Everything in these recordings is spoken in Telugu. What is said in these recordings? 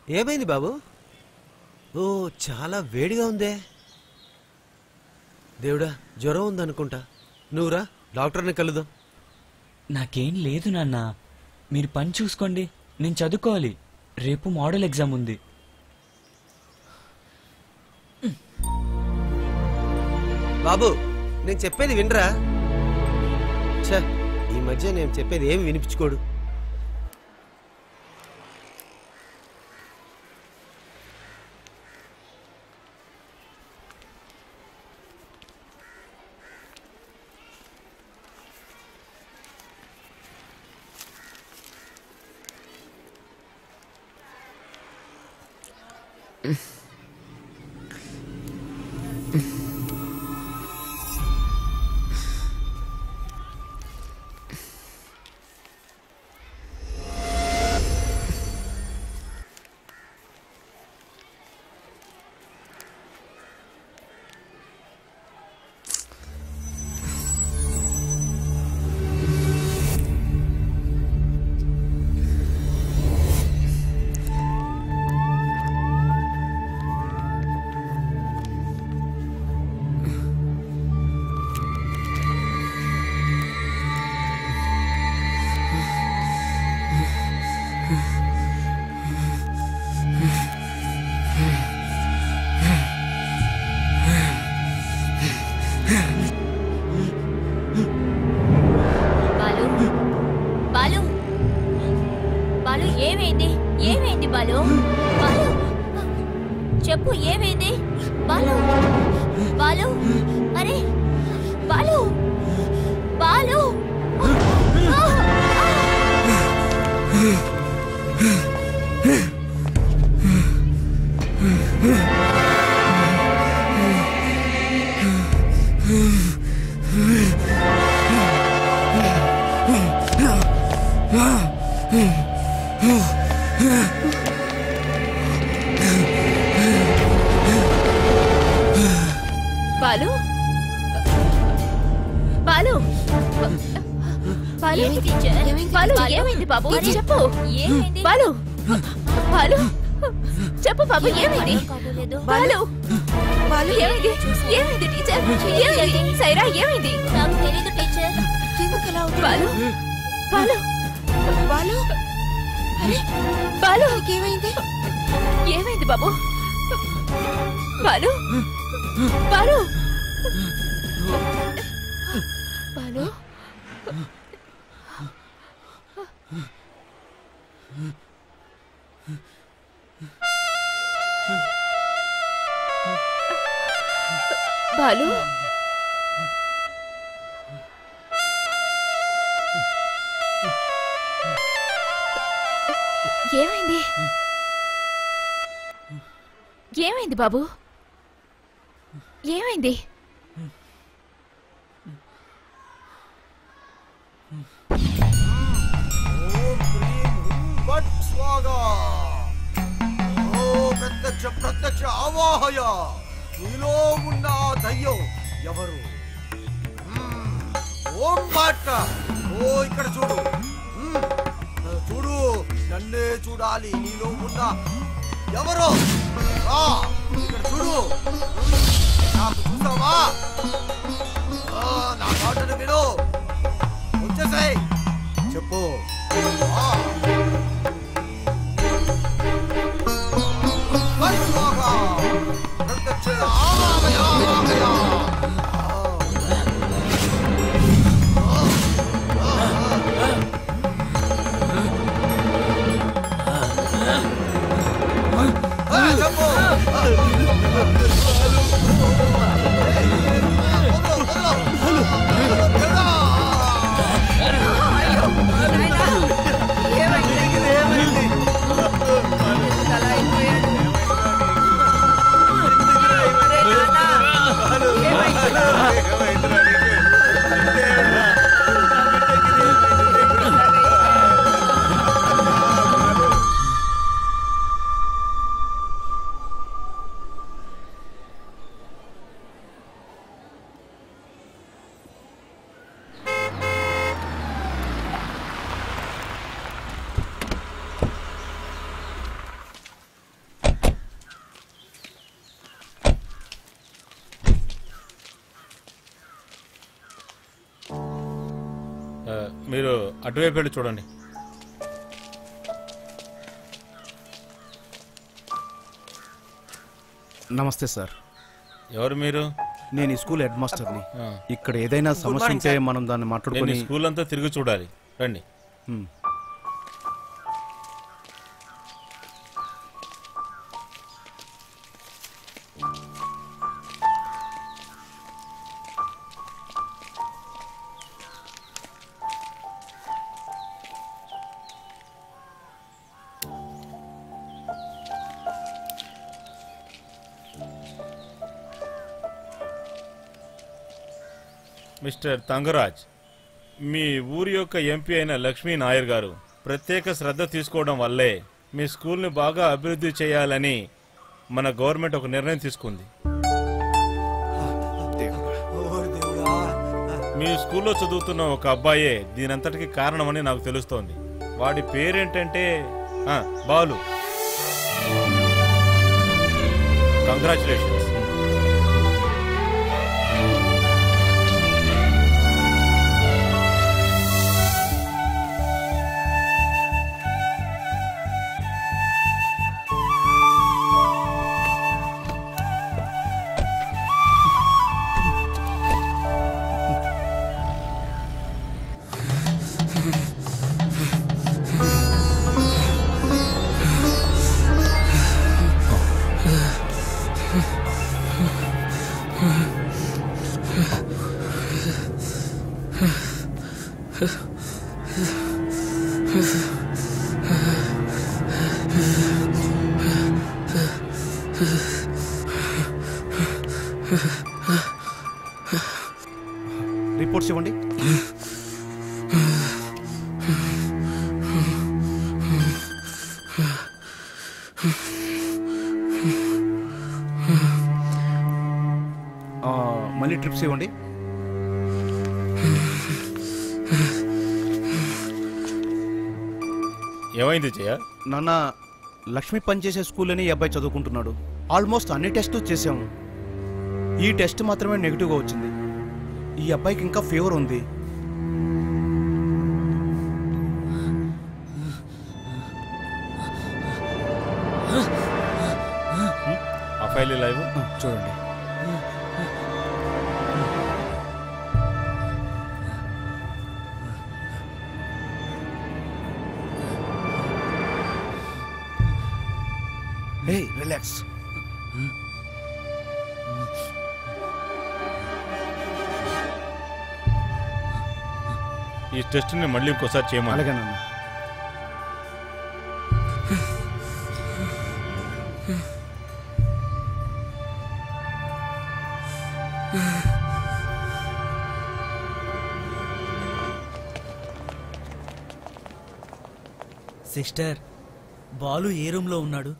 ఏమైంది బాబు? ఓ చాలా వేడిగా ఉందే. దేవుడా, జ్వరం ఉందనుకుంటా. నువ్వురా, డాక్టర్ని కలుద్దాం. నాకేం లేదు నాన్న, మీరు పని చూసుకోండి. నేను చదువుకోవాలి, రేపు మోడల్ ఎగ్జామ్ ఉంది. బాబు, నేను చెప్పేది వినరా? ఛ, ఈ మధ్య నేను చెప్పేది ఏమి వినిపించుకోడు. చెప్పు ఏమైంది బాలు? బాలు, అరే బాలు, బాలు. బాలు, బాలు, బాలు, బాలు ఏమైంది బాబు? చెప్పు ఏమైంది బాలు? బాలు చెప్పు బాబు ఏమైంది? బాలు, బాలు ఏమైంది? ఏమైంది టీచర్? ఏమైంది సైరా? ఏమైంది? నాకు తెలీదు టీచర్. ఎందుకు అలా అవుతుంది? బాలు, బాలు, బాలు, బాలు ఏమైంది? ఏమైంది బాబు? బాలు, బాలు, బాలు, బాలు, ఏమైంది? ఏమైంది బాబు? ఏమైంది? ప్రత్యక్ష ప్రత్యక్ష ఆవాహయ. నీలో ఉన్న దయ్యం ఎవరు? ఓం మాట. ఓ ఇక్కడ చూడు, చూడు, నన్నే చూడాలి. నీలో ఉన్న ఎవరు? ఇక్కడ చూడు. నాకు చూసావా? నా మాటను విను. వచ్చేసాయి. చెప్పు. ప్రత్యక్ష ఆవాహయ. అటువైపు వెళ్ళి చూడండి. నమస్తే సార్. ఎవరు మీరు? నేను ఈ స్కూల్ హెడ్ మాస్టర్ని. ఇక్కడ ఏదైనా సమస్య ఉంటే మనం దాన్ని మాట్లాడుకొని స్కూల్ అంతా తిరిగి చూడాలి. రండి. మిస్టర్ తంగరాజ్, మీ ఊరి యొక్క ఎంపీ అయిన లక్ష్మీ నాయర్ గారు ప్రత్యేక శ్రద్ధ తీసుకోవడం వల్లే మీ స్కూల్ని బాగా అభివృద్ధి చేయాలని మన గవర్నమెంట్ ఒక నిర్ణయం తీసుకుంది. మీ స్కూల్లో చదువుతున్న ఒక అబ్బాయే దీనంతటికి కారణమని నాకు తెలుస్తోంది. వాడి పేరేంటంటే బాలు. కంగ్రాచులేషన్స్. రిపోర్ట్స్ ఇవ్వండి. మళ్ళీ ట్రిప్స్ ఇవ్వండి. ఏమైంది జయ? నాన్న, లక్ష్మి పనిచేసే స్కూల్లోనే ఈ అబ్బాయి చదువుకుంటున్నాడు. ఆల్మోస్ట్ అన్ని టెస్టు చేసాము. ఈ టెస్ట్ మాత్రమే నెగిటివ్గా వచ్చింది. ఈ అబ్బాయికి ఇంకా ఫీవర్ ఉంది. ఆ ఫైల్ లైవ్ చూడండి. Hey, relax. ఈ టెస్ట్ని మళ్ళీ ఇంకోసారి చేయమని. అలాగే నాన్న. సిస్టర్, బాలు ఏ రూమ్లో ఉన్నాడు?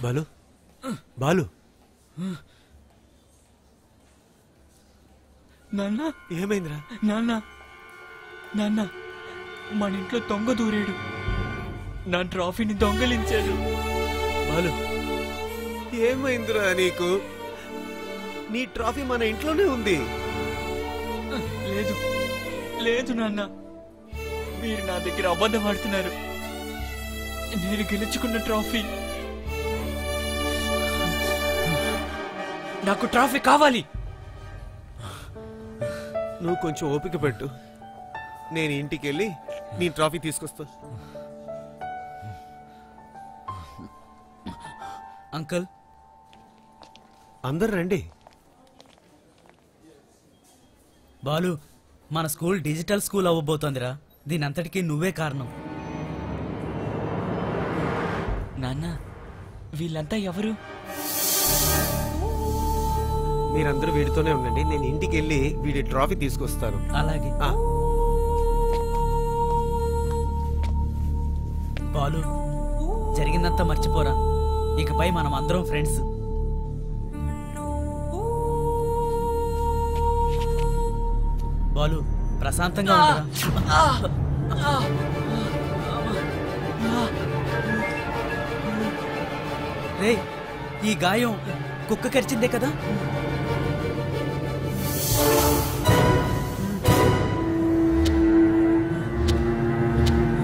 బాలు, బాలు. నాన్న, ఏమైందిరా? నాన్న, నాన్న, మన ఇంట్లో దొంగ దూరాడు. నా ట్రాఫీని దొంగలించాడు. బాలు, ఏమైందిరా నీకు? నీ ట్రాఫీ మన ఇంట్లోనే ఉంది. లేదు, లేదు నాన్న, మీరు నా దగ్గర అబద్ధం ఆడుతున్నారు. నేను గెలుచుకున్న ట్రాఫీ. నాకు ట్రాఫీ కావాలి. నువ్వు కొంచెం ఓపిక పెట్టు. నేను ఇంటికి వెళ్ళి నీ ట్రాఫీ తీసుకొస్తా. అంకుల్, అందరు రండి. బాలు, మన స్కూల్ డిజిటల్ స్కూల్ అవ్వబోతోందిరా. దీని అంతటికీ నువ్వే కారణం. నాన్న, వీళ్ళంతా ఎవరు? మీరందరూ వీడితోనే ఉండండి. నేను ఇంటికి వెళ్ళి వీడి ట్రాఫీ తీసుకొస్తాను. అలాగే. బాలు, జరిగిందంతా మర్చిపోరా. ఇకపై మనం అందరం ఫ్రెండ్స్. బాలు, ప్రశాంతంగా ఉండరా. రే, ఈ గాయం కుక్క కరిచిందే కదా